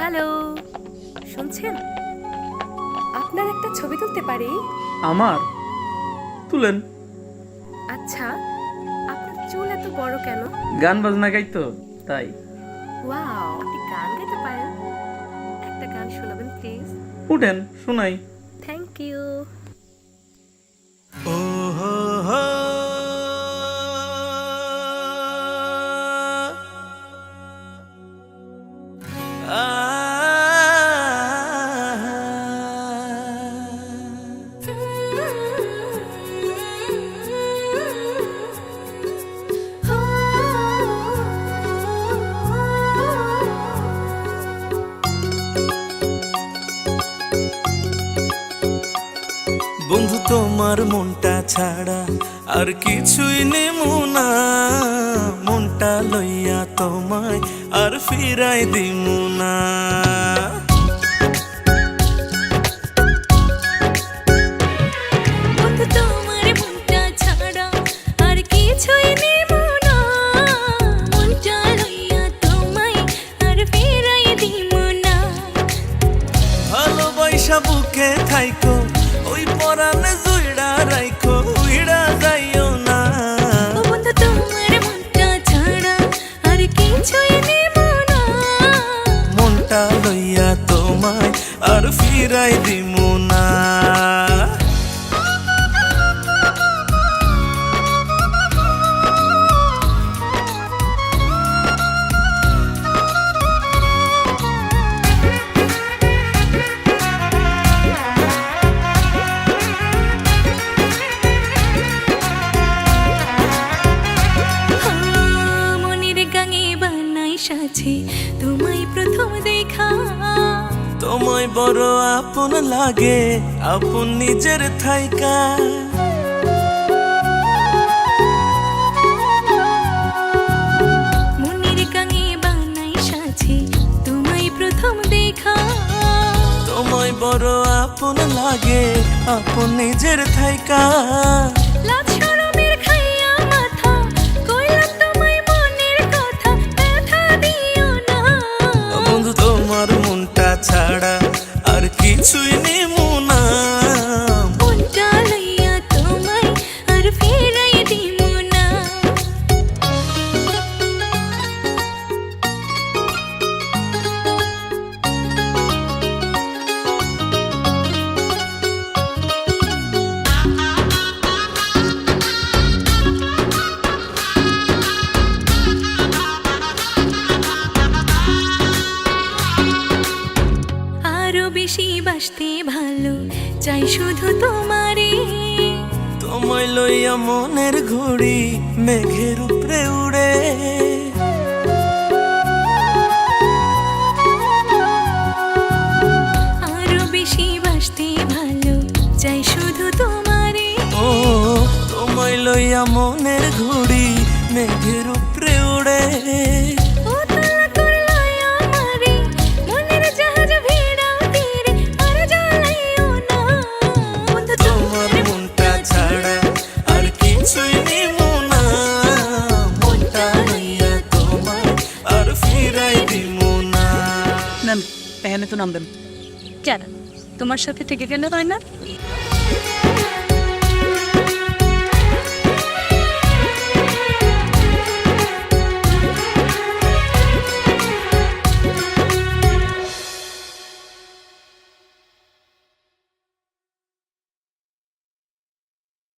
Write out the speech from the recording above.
Hello, শুনছেন? আপনার একটা ছবি তুলতে পারি? আমার তুলেন। আচ্ছা, আপনার চুল এত বড় কেন? গান বাজনা গাইতো তাই। ওয়াও, আপনি গান গাইতে পারেন? একটা গান শোনাবেন প্লিজ? উঠেন শোনাই। Thank you. ও হো হো বন্ধু তোমার মনটা ছাড়া আর কিছুই নেমু না, মনটা লইয়া তোমায় আর ফিরাই দিমু না। বন্ধু তোমার মনটা ছাড়া আর কিছুই নেব না, মনটা লইয়া তোমায় আর ফিরাই দিব না। ভালোবাসা বুকে থাইকো, ওই পরাণে জুইড়া রাইখো, উইড়া যাইও না। ও বন্ধু তোমার মনটা ছাড়া আর কিছুই নেব না, মনটা লইয়া তোমায় আর ফিরাই দিমু না। মনের গাঙে বানাই সাজে তোমায় প্রথম দেখা, তোমায় বড় আপন লাগে, আপন নিজের থাইকা। মনের গাঙে বানাই সাজে তোমায় প্রথম দেখা, তোমায় বড় আপন লাগে, আপন নিজের থাইকা। লাজ শরমের খাইয়া মাথা, কইলাম তোমায় মনের কথা, ব্যথা দিও না। বন্ধু তোমার মনটা ছাড়া আর কিছুই নেমু না, মনটা লইয়া তোমায় আর ফিরাই দিব না। আরো বেশি বাসতে ভালো চাই শুধু তোমারে, তোমায় লইয়া মনের ঘুড়ি মেঘের উপরে উড়ে। আরো বেশি বাসতে ভালো চাই শুধু তোমারে। ও তোমায় লইয়া মনের ঘুড়ি মেঘের উপরে উড়ে। ও তালা করলো আমারে, মনের জাহাজ ভিড়াও তীরে, আর জ্বালাইও না। বন্ধু তোমার মনটা ছাড়া আর কিছুই নেমু না, মনটা লইয়া তোমায় আর ফিরাই দিমু না। নেন এখানে তো নাম দেন। কেন, তোমার সাথে থেকে গেলে হয় না?